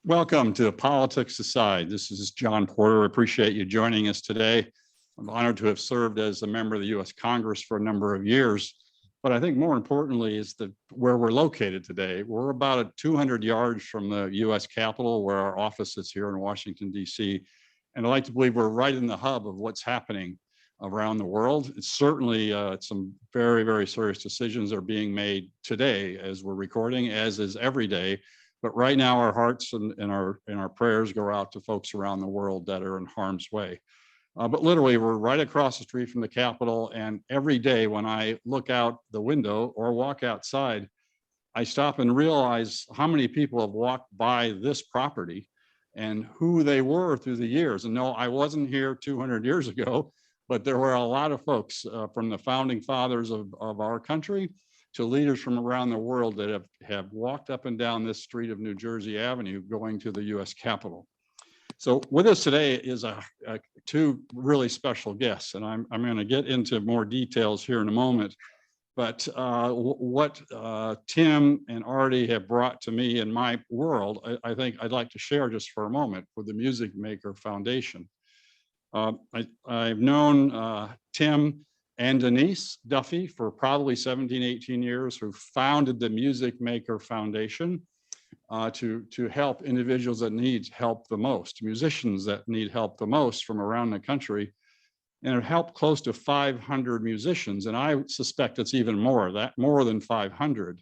Welcome to Politics Aside. This is John Porter. I appreciate you joining us today. I'm honored to have served as a member of the U.S. Congress for a number of years. But I think more importantly is where we're located today. We're about 200 yards from the U.S. Capitol, where our office is here in Washington, D.C. And I like to believe we're right in the hub of what's happening around the world. It's certainly some very, very serious decisions are being made today as we're recording, as is every day. But right now, our hearts and our prayers go out to folks around the world that are in harm's way. But literally, we're right across the street from the Capitol, and every day when I look out the window or walk outside, I stop and realize how many people have walked by this property and who they were through the years. And no, I wasn't here 200 years ago, but there were a lot of folks from the founding fathers of our country to leaders from around the world that have walked up and down this street of New Jersey Avenue going to the U.S. Capitol. So with us today is two really special guests, and I'm going to get into more details here in a moment. But what Tim and Ardie have brought to me in my world, I think I'd like to share just for a moment with the Music Maker Foundation. I've known Tim and Denise Duffy for probably 17, 18 years, who founded the Music Maker Foundation to help individuals that need help the most, musicians that need help the most from around the country, and have helped close to 500 musicians. And I suspect it's even more than 500.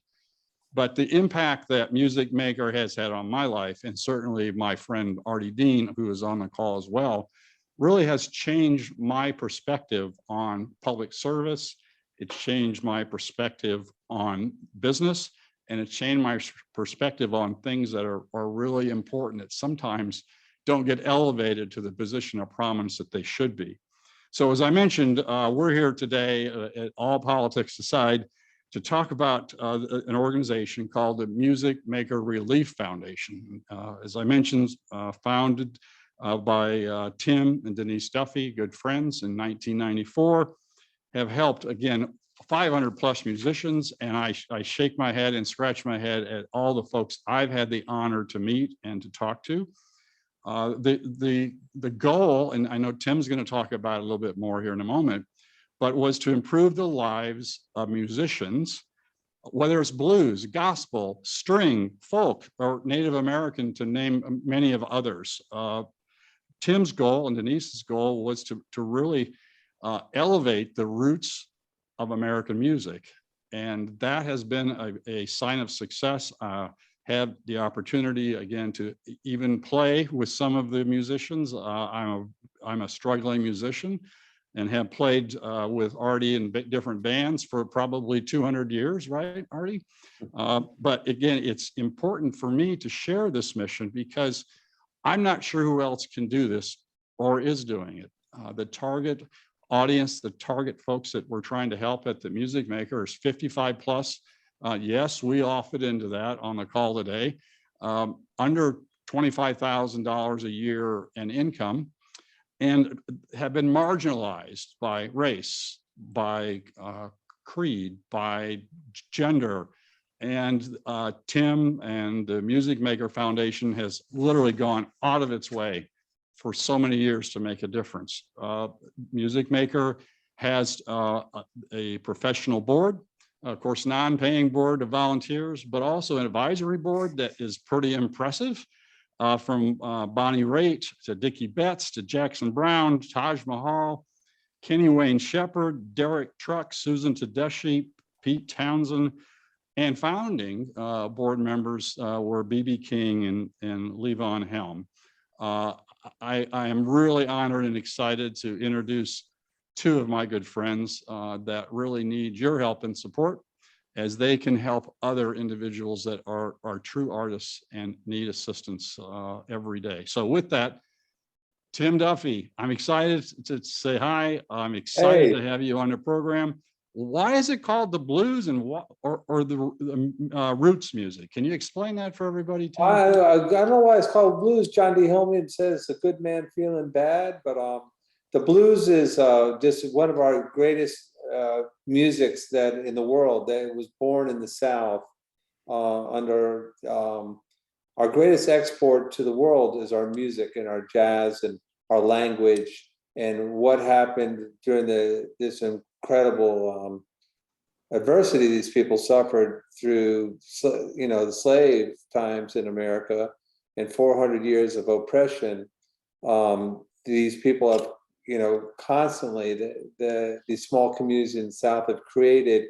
But the impact that Music Maker has had on my life, and certainly my friend Ardie Dean, who is on the call as well, really has changed my perspective on public service. It's changed my perspective on business, and it's changed my perspective on things that are really important that sometimes don't get elevated to the position of prominence that they should be. So as I mentioned, we're here today at All Politics Aside to talk about an organization called the Music Maker Relief Foundation. As I mentioned, founded by Tim and Denise Duffy, good friends, in 1994, have helped, again, 500 plus musicians. And I shake my head and scratch my head at all the folks I've had the honor to meet and to talk to. The goal, and I know Tim's going to talk about it a little bit more here in a moment, but was to improve the lives of musicians, whether it's blues, gospel, string, folk, or Native American, to name many of others. Tim's goal and Denise's goal was to really elevate the roots of American music. And that has been a sign of success. Had the opportunity, again, to even play with some of the musicians. I'm a struggling musician and have played with Ardie in different bands for probably 200 years, right, Ardie? But again, it's important for me to share this mission because I'm not sure who else can do this or is doing it. The target audience, the target folks that we're trying to help at the Music Maker is 55 plus. Yes, we all fit into that on the call today. Under $25,000 a year in income, and have been marginalized by race, by creed, by gender. And Tim and the Music Maker Foundation has literally gone out of its way for so many years to make a difference. Music Maker has a professional board, of course, non-paying board of volunteers, but also an advisory board that is pretty impressive, from Bonnie Raitt to Dickie Betts to Jackson Brown, Taj Mahal, Kenny Wayne Shepherd, Derek Truck, Susan Tedeschi, Pete Townsend, and founding board members were B.B. King and Levon Helm. I am really honored and excited to introduce two of my good friends that really need your help and support as they can help other individuals that are true artists and need assistance every day. So with that, Tim Duffy, I'm excited to say hi. I'm excited to have you on the program. Why is it called the blues and or the roots music? Can you explain that for everybody, Tim? I don't know why it's called blues. John D. Hillman says it's a good man feeling bad, but the blues is just one of our greatest musics that in the world. That was born in the South under our greatest export to the world is our music and our jazz and our language. And what happened during this incredible adversity these people suffered through, the slave times in America and 400 years of oppression. These people have, constantly, these small communities in the South have created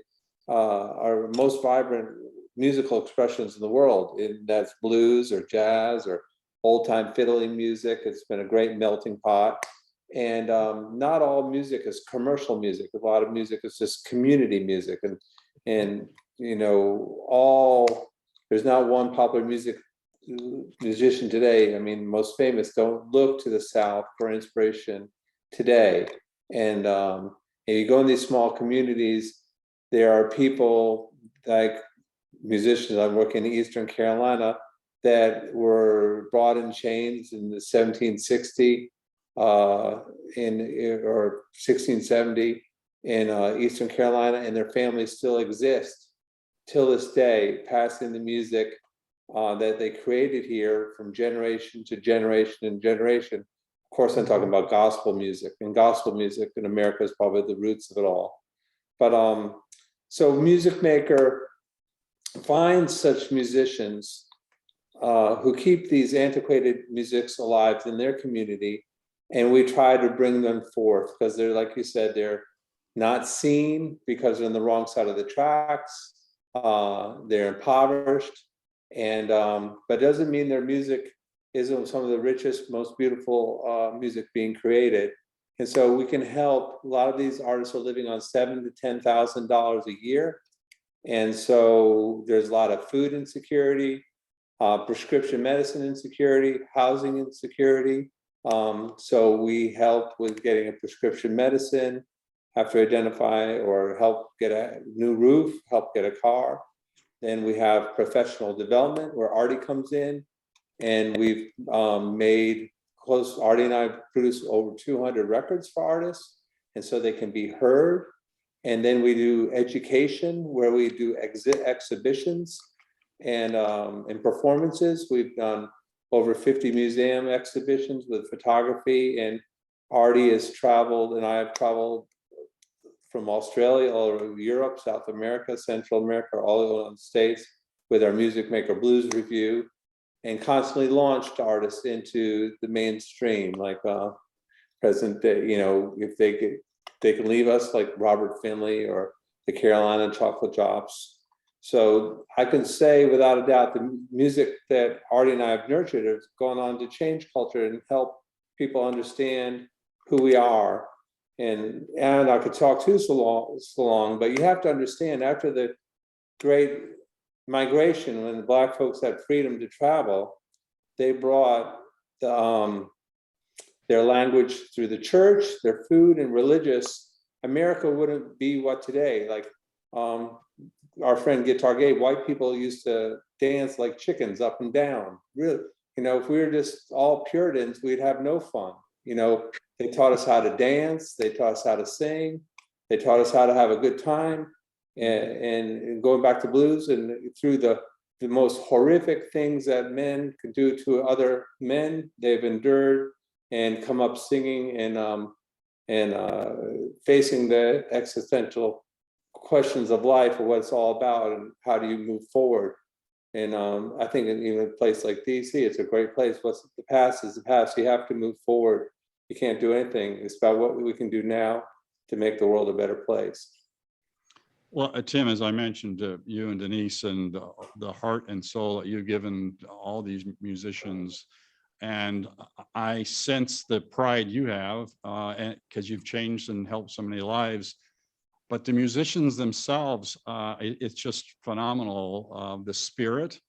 our most vibrant musical expressions in the world. And that's blues or jazz or old time fiddling music. It's been a great melting pot. And not all music is commercial music. A lot of music is just community music. And there's not one popular musician today. I mean, most famous don't look to the South for inspiration today. And you go in these small communities, there are people like musicians. I'm working in Eastern Carolina that were brought in chains in the 1760 or 1670 in Eastern Carolina, and their families still exist till this day, passing the music that they created here from generation to generation and generation. Of course, I'm talking about gospel music, and gospel music in America is probably the roots of it all. But so Music Maker finds such musicians who keep these antiquated musics alive in their community, and we try to bring them forth because they're, like you said, they're not seen because they're on the wrong side of the tracks. They're impoverished, and but doesn't mean their music isn't some of the richest, most beautiful music being created. And so we can help. A lot of these artists are living on $7,000 to $10,000 a year, and so there's a lot of food insecurity, prescription medicine insecurity, housing insecurity. So we help with getting a prescription medicine, have to identify or help get a new roof, help get a car. Then we have professional development where Ardie comes in, and we've Ardie and I produced over 200 records for artists, and so they can be heard. And then we do education where we do exhibitions and performances. We've done over 50 museum exhibitions with photography, and Ardie has traveled, and I have traveled from Australia, all over Europe, South America, Central America, all over the States with our Music Maker Blues Review, and constantly launched artists into the mainstream, like present day, if they can leave us, like Robert Finley or the Carolina Chocolate Drops. So I can say without a doubt, the music that Ardie and I have nurtured has gone on to change culture and help people understand who we are. And I could talk too so long, but you have to understand, after the Great Migration, when the Black folks had freedom to travel, they brought their language through the church, their food and religious. America wouldn't be what today. Like our friend Guitar Gabe, white people used to dance like chickens up and down. Really, if we were just all Puritans, we'd have no fun. They taught us how to dance, they taught us how to sing, they taught us how to have a good time. And going back to blues, and through the most horrific things that men could do to other men, they've endured and come up singing and facing the existential questions of life, or what it's all about, and how do you move forward. And I think in a place like DC, it's a great place. What's the past is the past. You have to move forward. You can't do anything. It's about what we can do now to make the world a better place. Well, Tim, as I mentioned to you and Denise, and the heart and soul that you've given all these musicians, and I sense the pride you have, because you've changed and helped so many lives. But the musicians themselves, it's just phenomenal, the spirit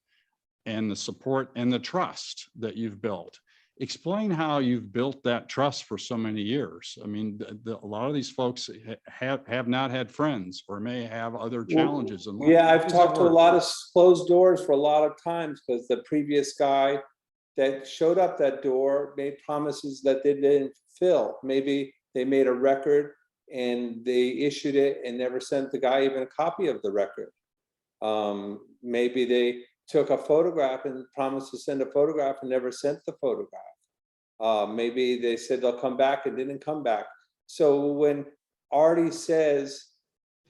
and the support and the trust that you've built. Explain how you've built that trust for so many years. I mean, a lot of these folks have not had friends, or may have other challenges in life. Yeah, I've talked to a lot of closed doors for a lot of times, because the previous guy that showed up that door made promises that they didn't fulfill. Maybe they made a record and they issued it and never sent the guy even a copy of the record. Maybe took a photograph and promised to send a photograph and never sent the photograph. Maybe they said they'll come back and didn't come back. So when Ardie says,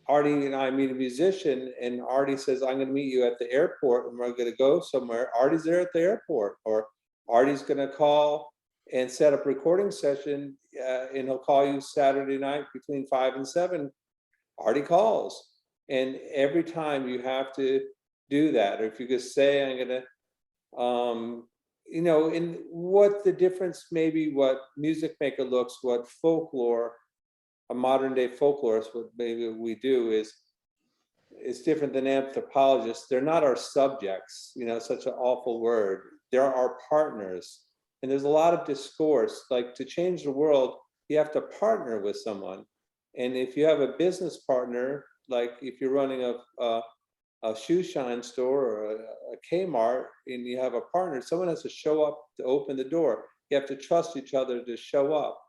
Ardie and I meet a musician, and Ardie says, I'm going to meet you at the airport and we're going to go somewhere. Ardie's there at the airport, or Ardie's going to call and set up a recording session, and he'll call you Saturday night between 5 and 7. Ardie calls. And every time you have to do that, or if you could say, I'm going to, you know, and what the difference, maybe what music maker looks, what folklore, a modern day folklorist, what maybe we do is different than anthropologists. They're not our subjects, you know, such an awful word. They're our partners. And there's a lot of discourse, like to change the world, you have to partner with someone. And if you have a business partner, like if you're running a shoe shine store or a Kmart, and you have a partner, someone has to show up to open the door. You have to trust each other to show up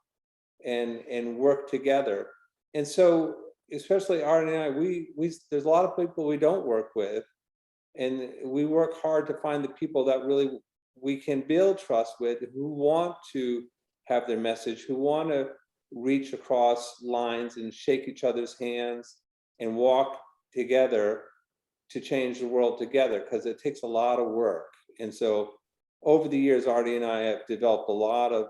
and work together. And so, especially Ardie and I, we there's a lot of people we don't work with, and we work hard to find the people that really we can build trust with, who want to have their message, who want to reach across lines and shake each other's hands and walk together to change the world together, because it takes a lot of work. And so over the years, Ardie and I have developed a lot of,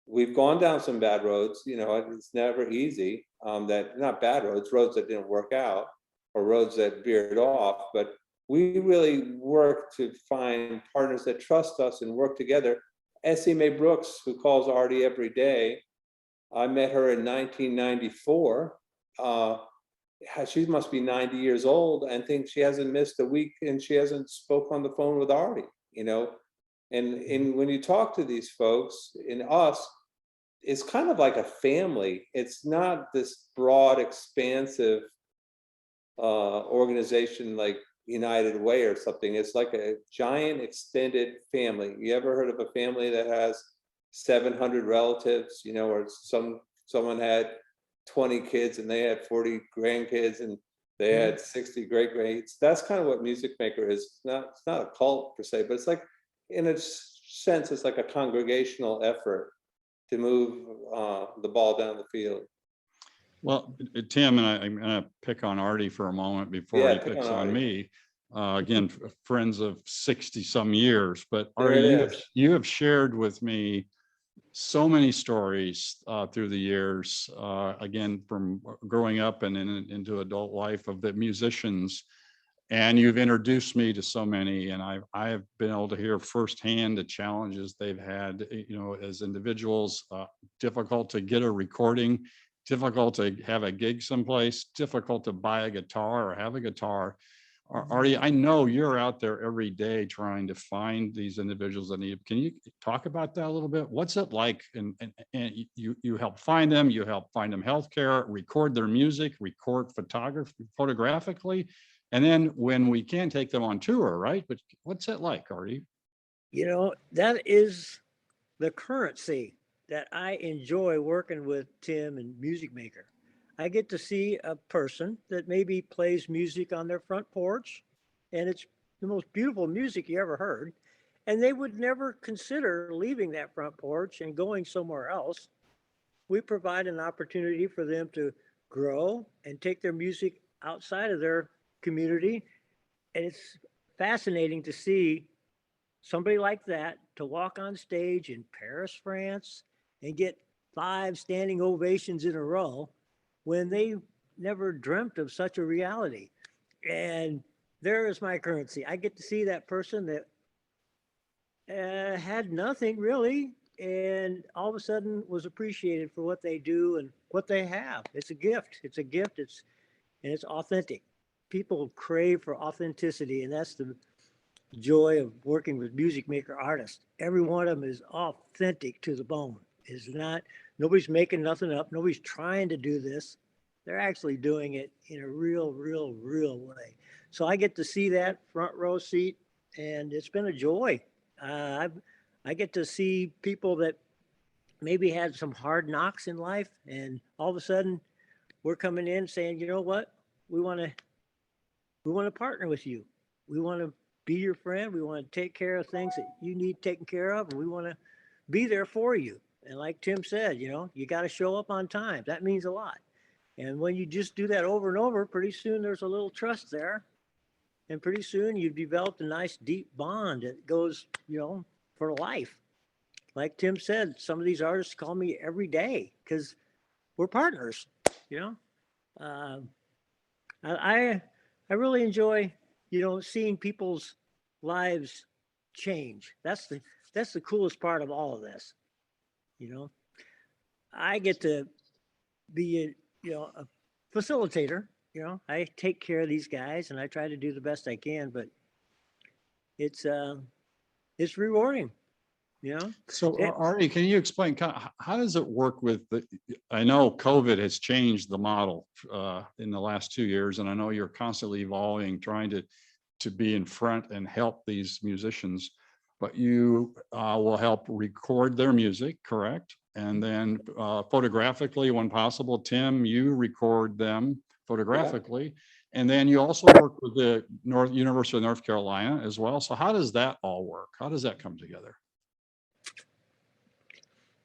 we've gone down some bad roads, you know, it's never easy, that not bad roads, roads that didn't work out or roads that veered off, but we really work to find partners that trust us and work together. Essie Mae Brooks, who calls Ardie every day, I met her in 1994. She must be 90 years old and thinks she hasn't missed a week and she hasn't spoke on the phone with Ardie, you know? And when you talk to these folks, in us, it's kind of like a family. It's not this broad, expansive organization like United Way or something. It's like a giant extended family. You ever heard of a family that has 700 relatives, you know, or someone had 20 kids and they had 40 grandkids and they had 60 great greats? That's kind of what Music Maker is. It's not a cult per se, but it's like, in a sense, it's like a congregational effort to move the ball down the field. Well, Tim, and I'm going to pick on Ardie for a moment before he picks on me. Again, friends of 60 some years, but Ardie, you have shared with me so many stories through the years, again, from growing up and into adult life, of the musicians. And you've introduced me to so many, and I have been able to hear firsthand the challenges they've had, you know, as individuals. Difficult to get a recording, difficult to have a gig someplace, difficult to buy a guitar or have a guitar. Ardie, I know you're out there every day trying to find these individuals that need. Can you talk about that a little bit? What's it like? And you help find them, you help find them healthcare, record their music, record photographically. And then when we can take them on tour, right? But what's that like, Ardie? You know, that is the currency that I enjoy working with Tim and Music Maker. I get to see a person that maybe plays music on their front porch, and it's the most beautiful music you ever heard. And they would never consider leaving that front porch and going somewhere else. We provide an opportunity for them to grow and take their music outside of their community. And it's fascinating to see somebody like that to walk on stage in Paris, France, and get 5 standing ovations in a row when they never dreamt of such a reality. And there is my currency. I get to see that person that had nothing really, and all of a sudden was appreciated for what they do and what they have. It's a gift. It's a gift. And it's authentic. People crave for authenticity, and that's the joy of working with Music Maker artists. Every one of them is authentic to the bone. Is not, nobody's making nothing up. Nobody's trying to do this. They're actually doing it in a real way. So I get to see that front row seat, and it's been a joy. I get to see people that maybe had some hard knocks in life, and all of a sudden we're coming in saying, you know what, we want to partner with you. We want to be your friend. We want to take care of things that you need taken care of, and we want to be there for you. And like Tim said, you got to show up on time. That means a lot. And when you just do that over and over, pretty soon there's a little trust there. And pretty soon you've developed a nice deep bond that goes, for life. Like Tim said, some of these artists call me every day because we're partners, you know. I really enjoy, seeing people's lives change. That's the coolest part of all of this. I get to be a facilitator. I take care of these guys and I try to do the best I can, but it's rewarding. So Yeah. Ardie, can you explain how does it work with I know COVID has changed the model in the last 2 years, and I know you're constantly evolving, trying to be in front and help these musicians, but you will help record their music, correct? And then photographically, when possible, Tim, you record them photographically. And then you also work with the University of North Carolina as well. So how does that all work? How does that come together?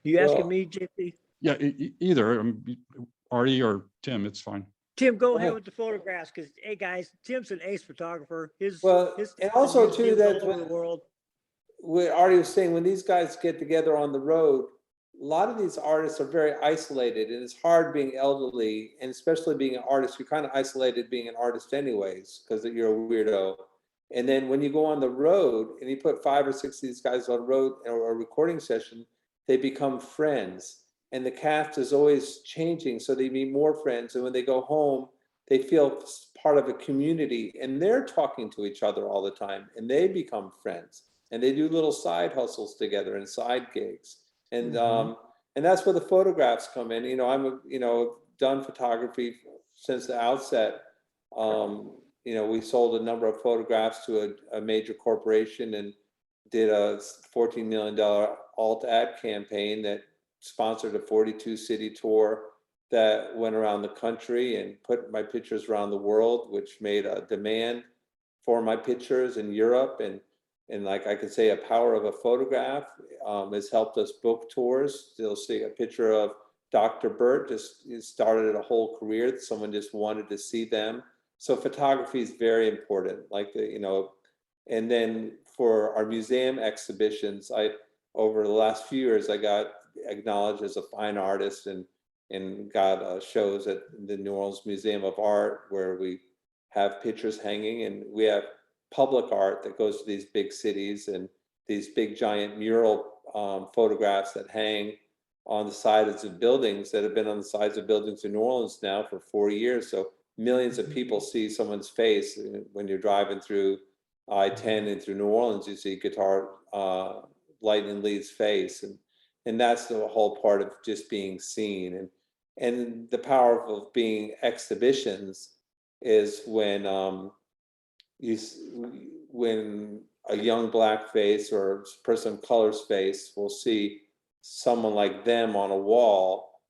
You asking me, JP? Yeah, either Ardie or Tim, it's fine. Tim, go ahead with the photographs, because hey guys, Tim's an ace photographer. His and also too that all over the world. What Ardie was saying, when these guys get together on the road, a lot of these artists are very isolated, and it's hard being elderly, and especially being an artist. You're kind of isolated being an artist anyways, because you're a weirdo. And then when you go on the road and you put 5 or 6 of these guys on the road or a recording session, they become friends. And the cast is always changing, so they meet more friends. And when they go home, they feel part of a community, and they're talking to each other all the time, and they become friends. And they do little side hustles together and side gigs. And and that's where the photographs come in. I'm done photography since the outset. We sold a number of photographs to a major corporation and did a $14 million alt ad campaign that sponsored a 42 city tour that went around the country and put my pictures around the world, which made a demand for my pictures in Europe. And like I could say, a power of a photograph has helped us book tours. You'll see a picture of Dr. Burt, just started a whole career. Someone just wanted to see them. So photography is very important. And then for our museum exhibitions, over the last few years, I got acknowledged as a fine artist and got shows at the New Orleans Museum of Art, where we have pictures hanging, and we have public art that goes to these big cities, and these big giant mural photographs that hang on the sides of buildings that have been on the sides of buildings in New Orleans now for 4 years. So millions of people see someone's face. When you're driving through I-10 and through New Orleans, you see Guitar Lightning Lee's face, and that's the whole part of just being seen. And the power of being exhibitions is when when a young black face or a person of color's face will see someone like them on a wall,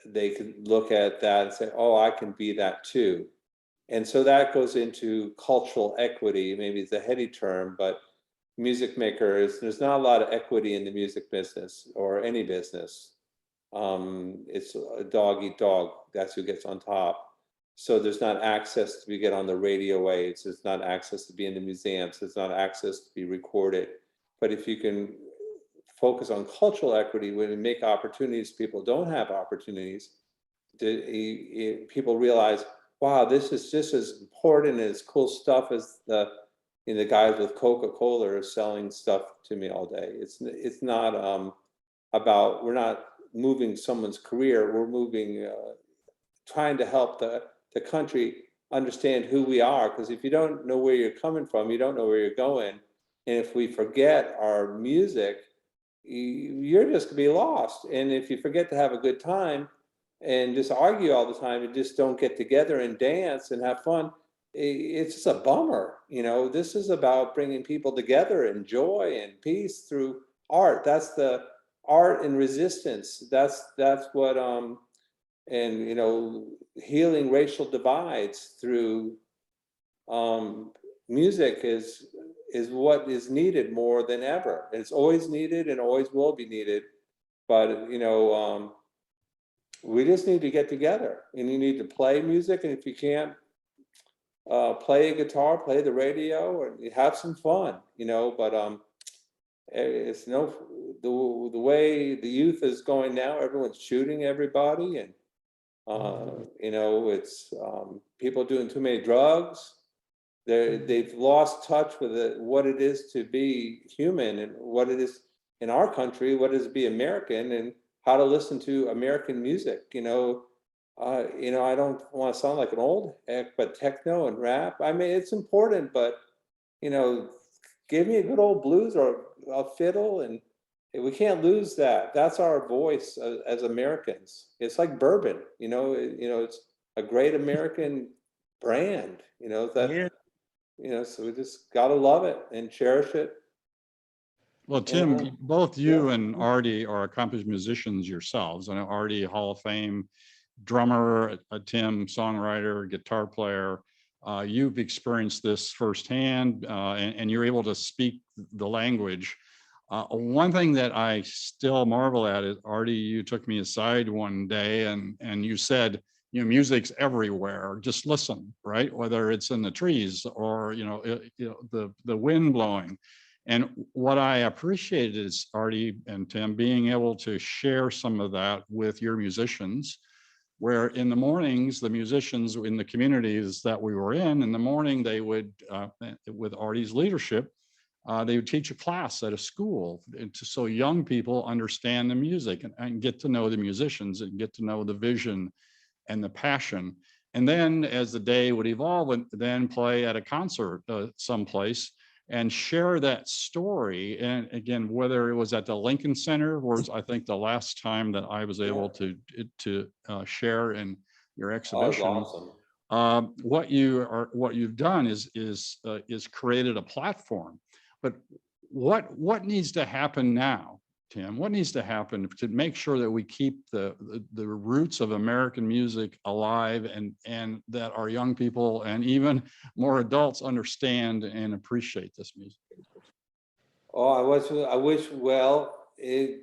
they could look at that and say, oh, I can be that too. And so that goes into cultural equity. Maybe it's a heady term, but music makers, there's not a lot of equity in the music business or any business. It's a dog eat dog. That's who gets on top. So there's not access to get on the radio waves. There's not access to be in the museums. There's not access to be recorded. But if you can focus on cultural equity, when you make opportunities, people don't have opportunities, people realize, wow, this is just as important and as cool stuff as the guys with Coca-Cola are selling stuff to me all day. It's not about, we're not moving someone's career. We're moving, trying to help the country understand who we are. Because if you don't know where you're coming from, you don't know where you're going. And if we forget our music, you're just gonna be lost. And if you forget to have a good time and just argue all the time and just don't get together and dance and have fun, it's just a bummer. This is about bringing people together and joy and peace through art. That's the art and resistance. That's what and healing racial divides through music is is what is needed more than ever. It's always needed and always will be needed. But, we just need to get together, and you need to play music. And if you can't play a guitar, play the radio, and have some fun, but it's the way the youth is going now, everyone's shooting everybody, and it's people doing too many drugs. They've lost touch with what it is to be human, and what it is in our country, what it is to be American, and how to listen to American music. I don't want to sound like an old heck, but techno and rap, I mean, it's important, but give me a good old blues or a fiddle, and we can't lose that. That's our voice as Americans. It's like bourbon, it's a great American brand, Yeah. so we just gotta love it and cherish it. Well, Tim, And, both you yeah. and Ardie are accomplished musicians yourselves. I know Ardie, Hall of Fame drummer, Tim, songwriter, guitar player. You've experienced this firsthand, and you're able to speak the language. One thing that I still marvel at is, Ardie, you took me aside one day and you said, music's everywhere. Just listen, right? Whether it's in the trees or the wind blowing. And what I appreciated is, Ardie and Tim, being able to share some of that with your musicians, where in the mornings, the musicians in the communities that we were in the morning, they would, with Ardie's leadership, they would teach a class at a school so young people understand the music and get to know the musicians and get to know the vision and the passion. And then as the day would evolve, and then play at a concert someplace and share that story. And again, whether it was at the Lincoln Center, was I think the last time that I was able to share in your exhibition. Oh, awesome. What you've done is created a platform. But what needs to happen now, Tim? What needs to happen to make sure that we keep the roots of American music alive, and that our young people and even more adults understand and appreciate this music? Oh, I wish, well, it'd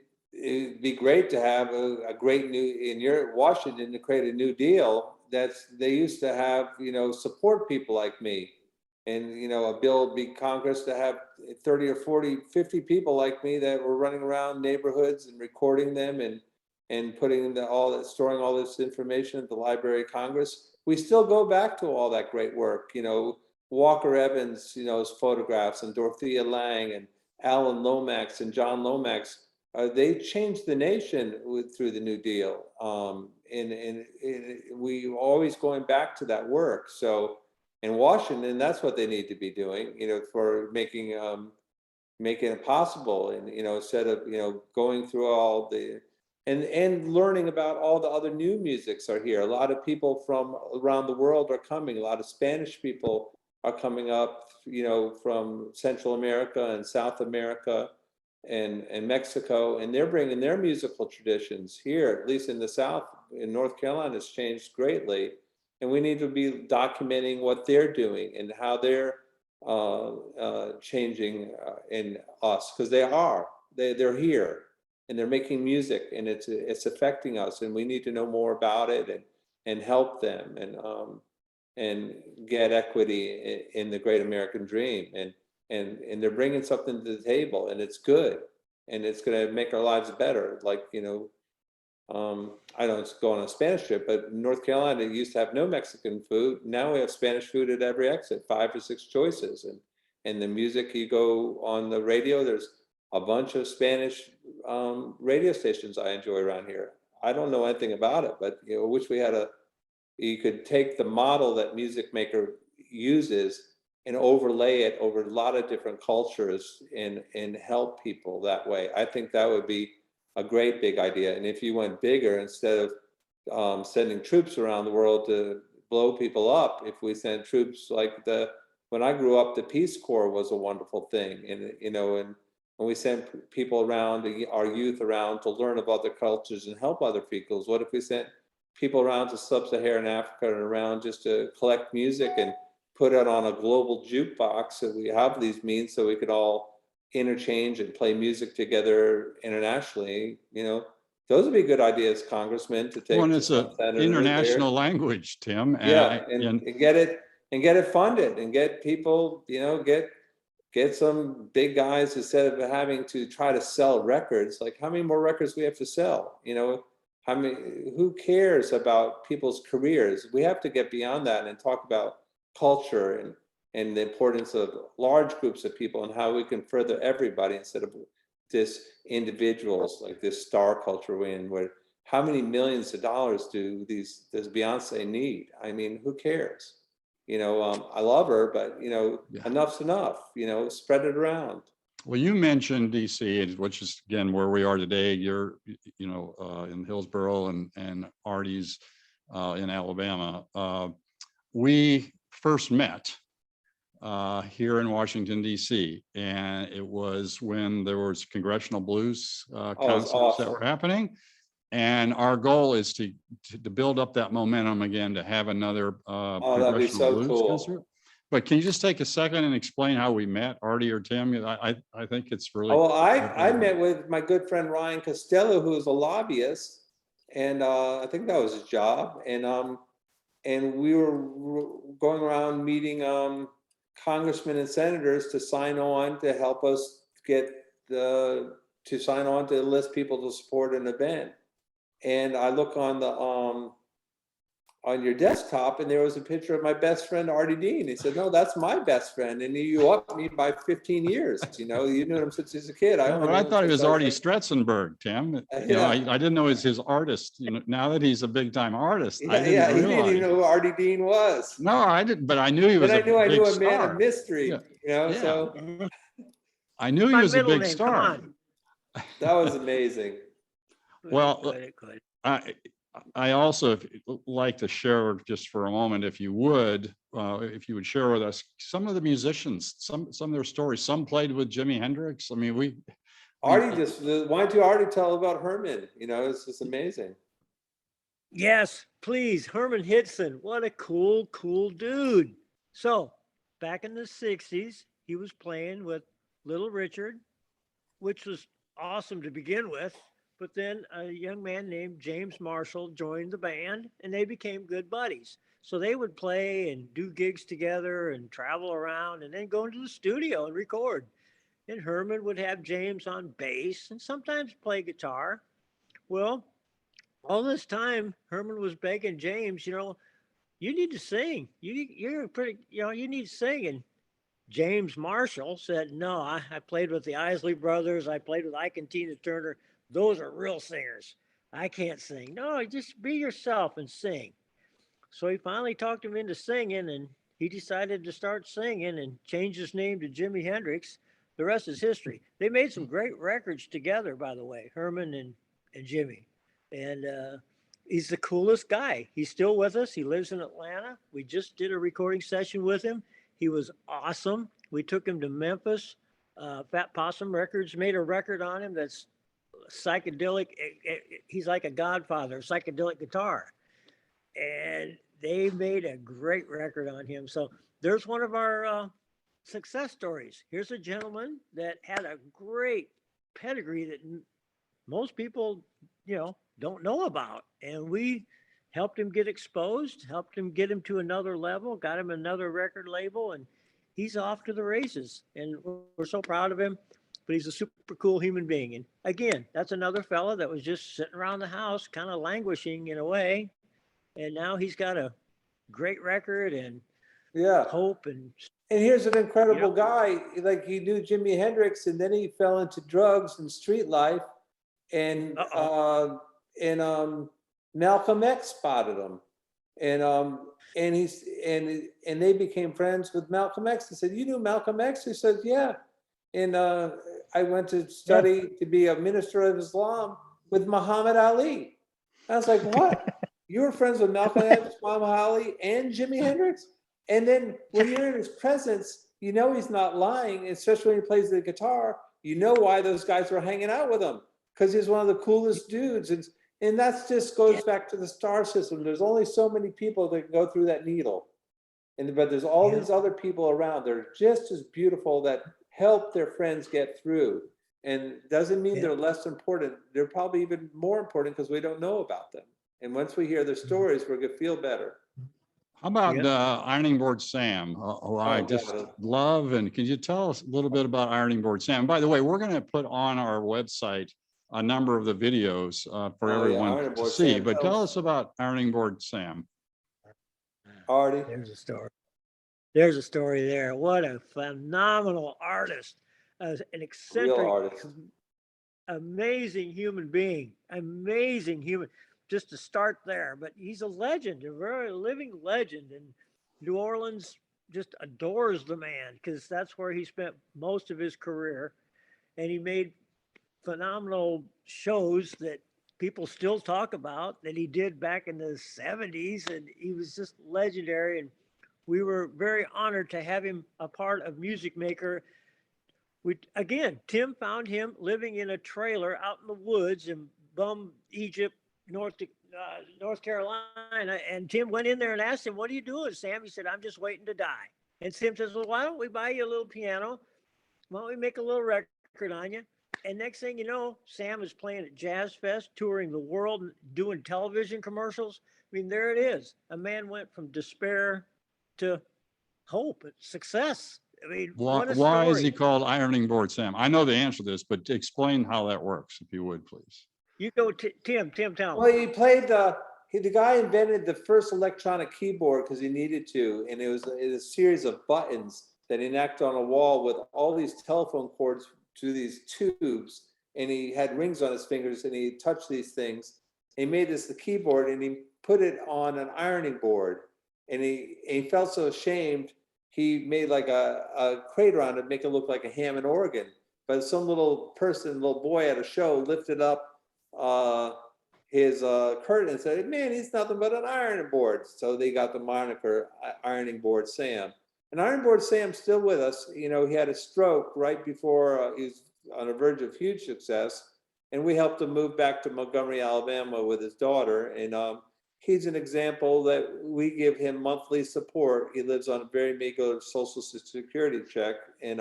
be great to have a great in Washington, to create a new deal. They used to have, support people like me, and, a bill be Congress to have 30 or 40, 50 people like me that were running around neighborhoods and recording them, and putting storing all this information at the Library of Congress. We still go back to all that great work, Walker Evans, his photographs, and Dorothea Lange, and Alan Lomax and John Lomax. They changed the nation through the New Deal, and we always going back to that work. So in Washington, that's what they need to be doing, for making it possible, and instead of going through all the and learning about all the other new musics are here. A lot of people from around the world are coming. A lot of Spanish people are coming up, from Central America and South America and Mexico, and they're bringing their musical traditions here. At least in the South, in North Carolina, it's changed greatly, and we need to be documenting what they're doing and how they're changing in us, because they're here and they're making music, and it's affecting us, and we need to know more about it and help them and get equity in the great American dream. And they're bringing something to the table, and it's good, and it's going to make our lives better. Like, I don't go on a Spanish trip, but North Carolina used to have no Mexican food. Now we have Spanish food at every exit, 5 or 6 choices. And the music, you go on the radio, there's a bunch of Spanish radio stations I enjoy around here. I don't know anything about it, but I wish we had you could take the model that Music Maker uses and overlay it over a lot of different cultures and help people that way. I think that would be a great big idea. And if you went bigger, instead of sending troops around the world to blow people up, if we sent troops like when I grew up, the Peace Corps was a wonderful thing. And, and when we sent people around, our youth around, to learn of other cultures and help other peoples. What if we sent people around to sub-Saharan Africa and around just to collect music and put it on a global jukebox, so we have these means so we could all interchange and play music together internationally, those would be good ideas, Congressman, to take Well, and to it's some an senators there. international language, Tim. Yeah, and get it funded and get people, get some big guys, instead of having to try to sell records. Like, how many more records we have to sell? How many? Who cares about people's careers? We have to get beyond that and talk about culture and the importance of large groups of people and how we can further everybody instead of this individuals, like this star culture we're in, where how many millions of dollars does Beyonce need? I mean, who cares? I love her, but Yeah. enough's enough. Spread it around. Well, you mentioned DC, which is again where we are today. You're, in Hillsborough and Ardie's in Alabama. We first met here in Washington, DC, and it was when there was congressional blues concerts awesome. that were happening. And our goal is to build up that momentum again, to have another that'd be congressional so blues cool. concert. But can you just take a second and explain how we met, Ardie or Tim? I think it's really. Oh, well, I met with my good friend Ryan Costello, who is a lobbyist, and I think that was his job. And we were going around meeting congressmen and senators to sign on to help us to sign on to enlist people to support an event. And I look on your desktop, and there was a picture of my best friend Ardie Dean. He said, "No, that's my best friend, and you upped me by 15 years. You knew him since he was a kid." I thought he was Ardie Stretzenberg, Tim. I didn't know he was his artist. Now that he's a big time artist, I didn't realize. He didn't even know who Ardie Dean was. No, I didn't, but I knew he was. But I knew a man star. of mystery. Yeah. So I knew he was a big star. That was amazing. Well, I also like to share just for a moment, if you would share with us some of the musicians, some of their stories. Some played with Jimi Hendrix. I mean, why don't you Ardie tell about Herman? It's just amazing. Yes, please. Herman Hitson. What a cool dude. So back in the 60s, he was playing with Little Richard, which was awesome to begin with. But then a young man named James Marshall joined the band, and they became good buddies. So they would play and do gigs together and travel around and then go into the studio and record. And Herman would have James on bass and sometimes play guitar. Well, all this time, Herman was begging James, you need to sing. You're pretty, you need to sing. And James Marshall said, "No, I played with the Isley Brothers. I played with Ike and Tina Turner. Those are real singers. I can't sing." "No, just be yourself and sing." So he finally talked him into singing, and he decided to start singing and changed his name to Jimi Hendrix. The rest is history. They made some great records together, by the way, Herman and Jimmy. And he's the coolest guy. He's still with us. He lives in Atlanta. We just did a recording session with him. He was awesome. We took him to Memphis. Fat Possum Records made a record on him that's psychedelic. He's like a godfather, psychedelic guitar. And they made a great record on him. So there's one of our success stories. Here's a gentleman that had a great pedigree that most people, don't know about. And we helped him get exposed, helped him get him to another level, got him another record label, and he's off to the races. And we're so proud of him. But he's a super cool human being. And again, that's another fella that was just sitting around the house, kind of languishing in a way. And now he's got a great record and hope. And here's an incredible guy. Like, he knew Jimi Hendrix, and then he fell into drugs and street life. And Malcolm X spotted him. And they became friends with Malcolm X. He said, "You knew Malcolm X?" He said, "Yeah." And I went to study to be a minister of Islam with Muhammad Ali. I was like, "What? You were friends with Malcolm X, Muhammad Ali, and Jimi Hendrix?" And then when you're in his presence, he's not lying, especially when he plays the guitar. You know why those guys were hanging out with him, because he's one of the coolest dudes. And that just goes back to the star system. There's only so many people that can go through that needle. but there's all Yeah. these other people around. They're just as beautiful that help their friends get through. And doesn't mean Yeah. they're less important. They're probably even more important because we don't know about them. And once we hear their stories, we're gonna feel better. How about Yeah. Ironing Board Sam, who I Oh, just God. love? And can you tell us a little bit about Ironing Board Sam? By the way, we're going to put on our website a number of the videos for Oh, yeah, everyone Ironing to Board see. Sam. But tell us about Ironing Board Sam. Ardie. There's a story. There's a story there. What a phenomenal artist, an Real eccentric, artist. amazing human being, amazing human. Just to start there, but he's a legend, a very living legend, and New Orleans just adores the man because that's where he spent most of his career, and he made phenomenal shows that people still talk about that he did back in the 70s, and he was just legendary. And we were very honored to have him a part of Music Maker. Tim found him living in a trailer out in the woods in Bum, Egypt, North Carolina. And Tim went in there and asked him, "What are you doing, Sam?" He said, "I'm just waiting to die." And Tim says, "Well, why don't we buy you a little piano? Why don't we make a little record on you?" And next thing you know, Sam is playing at Jazz Fest, touring the world, doing television commercials. I mean, there it is. A man went from despair to hope, success. I mean, what a Why is he story. called Ironing Board Sam? I know the answer to this, but explain how that works, if you would, please. You go, Tim, tell Well, me. he played the guy invented the first electronic keyboard because he needed to, and it was a series of buttons that he knocked on a wall with all these telephone cords to these tubes, and he had rings on his fingers, and he touched these things. He made this the keyboard, and he put it on an ironing board, and he felt so ashamed. He made like a crater on it, make it look like a Hammond organ. But some little little boy at a show lifted up his curtain and said, "Man, he's nothing but an ironing board." So they got the moniker Ironing Board Sam. And Ironing Board Sam's still with us. You know, he had a stroke right before he was on the verge of huge success. And we helped him move back to Montgomery, Alabama with his daughter. And he's an example that we give him monthly support. He lives on a very meager Social Security check. And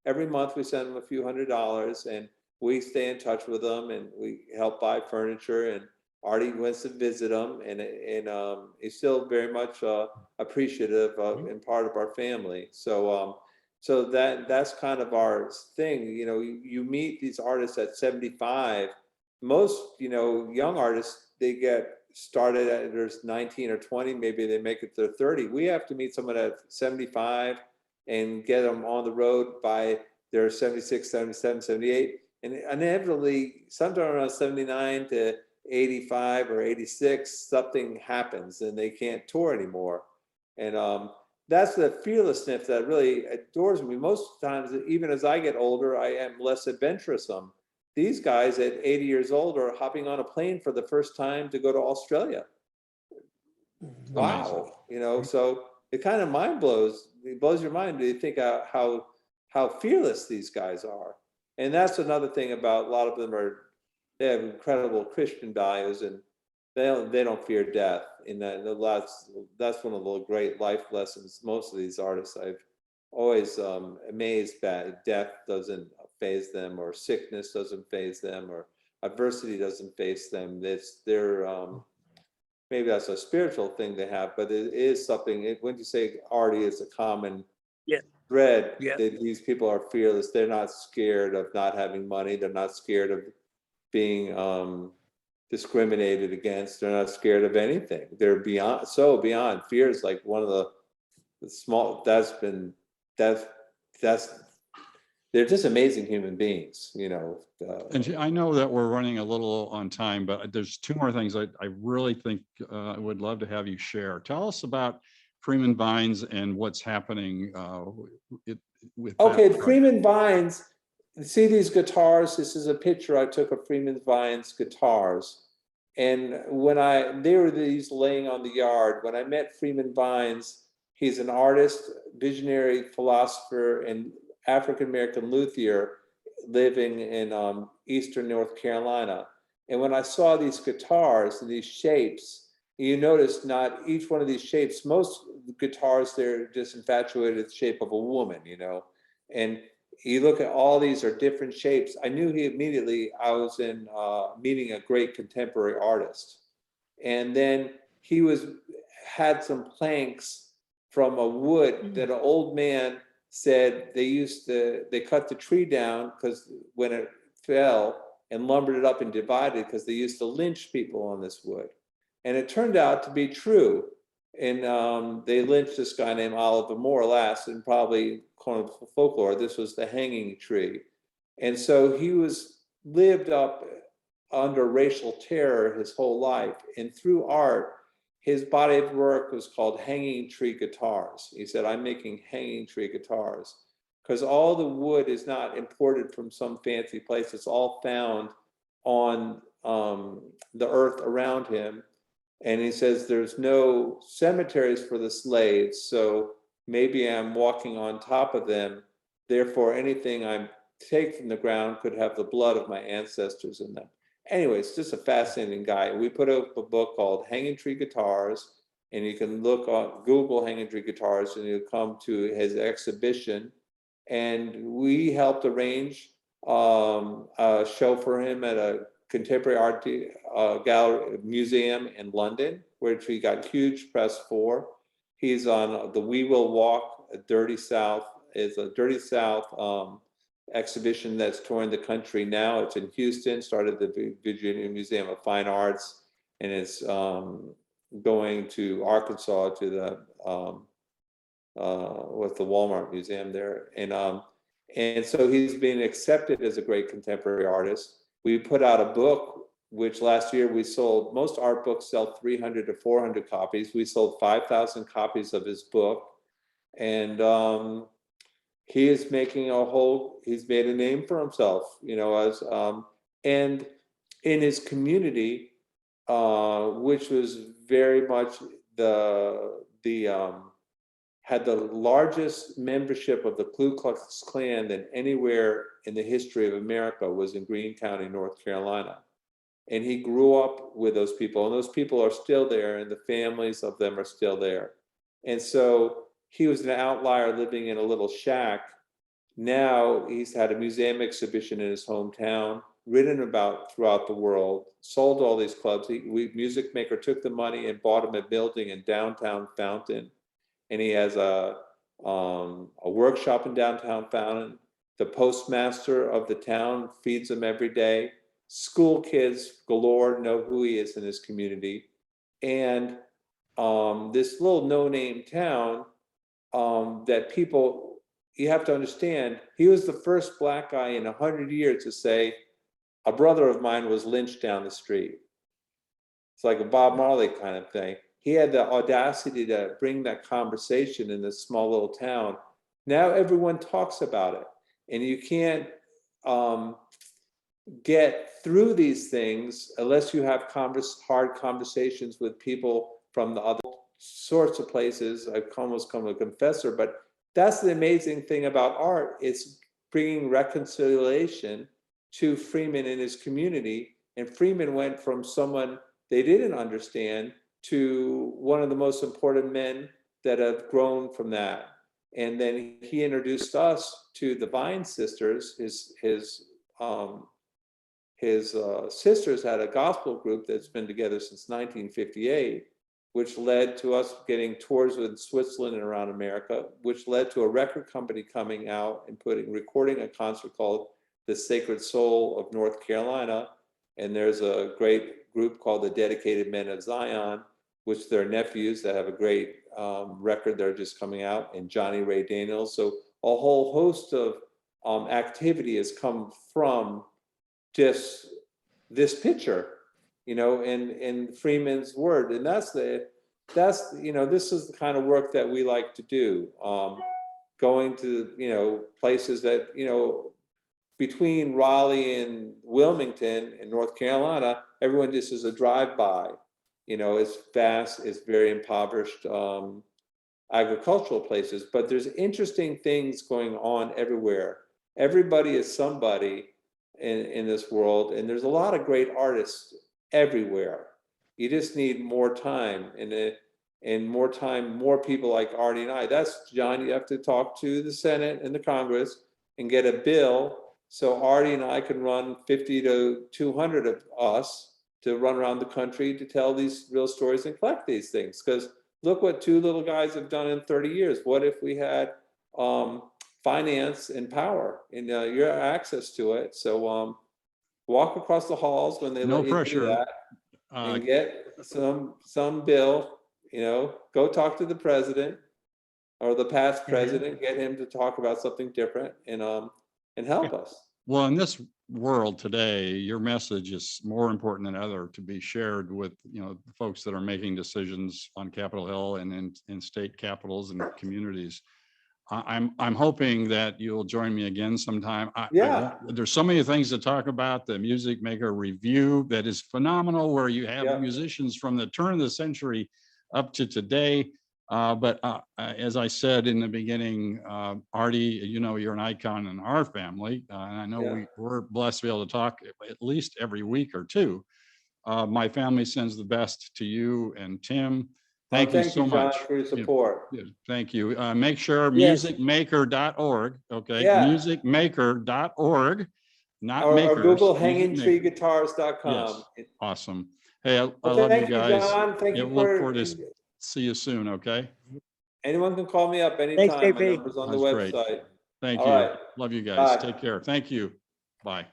every month we send him a few $100s, and we stay in touch with him, and we help buy furniture. And Ardie wants to visit him, and he's still very much appreciative of and part of our family. So that's kind of our thing. You know, you meet these artists at 75. Most, you know, young artists, they get started at there's 19 or 20, maybe they make it to 30. We have to meet someone at 75 and get them on the road by their 76, 77, 78. And inevitably, sometime around 79 to 85 or 86, something happens and they can't tour anymore. And that's the fearlessness that really adores me. Most times, even as I get older, I am less adventuresome. These guys at 80 years old are hopping on a plane for the first time to go to Australia. Wow. Amazing. You know, so it kind of it blows your mind. Do you think how fearless these guys are? And that's another thing about a lot of them they have incredible Christian values, and they don't fear death. And that's one of the great life lessons. Most of these artists I've always amazed that death doesn't faze them, or sickness doesn't faze them, or adversity doesn't face them. Maybe that's a spiritual thing they have, but it is something. When you say Ardie is a common Yeah. thread, Yeah. that these people are fearless. They're not scared of not having money. They're not scared of being discriminated against. They're not scared of anything. They're beyond fear is like one of the small. They're just amazing human beings, you know. And I know that we're running a little on time, but there's two more things I really think I would love to have you share. Tell us about Freeman Vines and what's happening with Okay, that project. Freeman Vines. See these guitars? This is a picture I took of Freeman Vines guitars. And they were these laying on the yard. When I met Freeman Vines, he's an artist, visionary philosopher, and African-American luthier living in Eastern North Carolina. And when I saw these guitars and these shapes, You notice not each one of these shapes, most guitars, they're just infatuated with the shape of a woman, and you look at all these are different shapes. I knew I was in meeting a great contemporary artist. And then he had some planks from a wood that an old man said they cut the tree down because when it fell and lumbered it up and divided because they used to lynch people on this wood. And it turned out to be true. And they lynched this guy named Oliver, more or less, and probably according to folklore, this was the hanging tree. And so he lived up under racial terror his whole life. And through art, his body of work was called Hanging Tree Guitars. He said, I'm making hanging tree guitars. Because all the wood is not imported from some fancy place. It's all found on the earth around him. And he says there's no cemeteries for the slaves, so maybe I'm walking on top of them. Therefore, anything I take from the ground could have the blood of my ancestors in them. Anyways, just a fascinating guy. We put up a book called Hanging Tree Guitars, and you can look on Google Hanging Tree Guitars, and you'll come to his exhibition. And we helped arrange a show for him at a contemporary art gallery museum in London, which he got huge press for. He's on the We Will Walk Dirty South. It's a Dirty South exhibition that's touring the country now. It's in Houston, started the Virginia Museum of Fine Arts, and it's going to Arkansas to the with the Walmart Museum there. And so he's been accepted as a great contemporary artist. We put out a book, which last year we sold, most art books sell 300 to 400 copies. We sold 5,000 copies of his book. And he is making he's made a name for himself, and in his community, which was very much had the largest membership of the Ku Klux Klan than anywhere in the history of America, was in Greene County, North Carolina. And he grew up with those people, and those people are still there, and the families of them are still there. And so he was an outlier living in a little shack. Now he's had a museum exhibition in his hometown, written about throughout the world, sold all these clubs. Music Maker took the money and bought him a building in downtown Fountain. And he has a workshop in downtown Fountain. The postmaster of the town feeds him every day. School kids galore know who he is in his community. And this little no-name town that people, you have to understand, he was the first Black guy in 100 years to say, a brother of mine was lynched down the street. It's like a Bob Marley kind of thing. He had the audacity to bring that conversation in this small little town. Now everyone talks about it, and you can't get through these things unless you have hard conversations with people from the other sorts of places. I've almost come a confessor, but that's the amazing thing about art. It's bringing reconciliation to Freeman and his community. And Freeman went from someone they didn't understand to one of the most important men that have grown from that. And then he introduced us to the Vine sisters. His sisters had a gospel group that's been together since 1958, which led to us getting tours with Switzerland and around America, which led to a record company coming out and recording a concert called The Sacred Soul of North Carolina. And there's a great group called the Dedicated Men of Zion, which they're nephews that have a great record they're just coming out, and Johnny Ray Daniels. So a whole host of activity has come from just this picture, and Freeman's word. And this is the kind of work that we like to do. Going to, places that, between Raleigh and Wilmington in North Carolina, everyone just is a drive-by. It's vast, it's very impoverished agricultural places, but there's interesting things going on everywhere. Everybody is somebody in this world, and there's a lot of great artists everywhere. You just need more time and more time, more people like Ardie and I. That's, John, you have to talk to the Senate and the Congress and get a bill so Ardie and I can run 50 to 200 of us to run around the country to tell these real stories and collect these things. Because look what two little guys have done in 30 years. What if we had finance and power and your access to it? So walk across the halls when they No let you do pressure. that and get some bill, go talk to the president or the past president, get him to talk about something different and help us. Well, in this world today, your message is more important than ever to be shared with, the folks that are making decisions on Capitol Hill and in state capitals and communities. I'm hoping that you'll join me again sometime. There's so many things to talk about. The Music Maker review that is phenomenal, where you have musicians from the turn of the century up to today. But as I said in the beginning, Ardie, you're an icon in our family. And I know we're blessed to be able to talk at least every week or two. My family sends the best to you and Tim. Thank you so much, John, for your support. Thank you. Make sure musicmaker.org. Okay. Musicmaker.org. Not or makers. Google hangingtreeguitars.com. Awesome. Hey, I love you guys. John. Thank you look forward to see you soon. Okay. Anyone can call me up anytime. Thanks, My number's on the That's website. great. Thank All you. right. Love you guys. Bye. Take care. Thank you. Bye.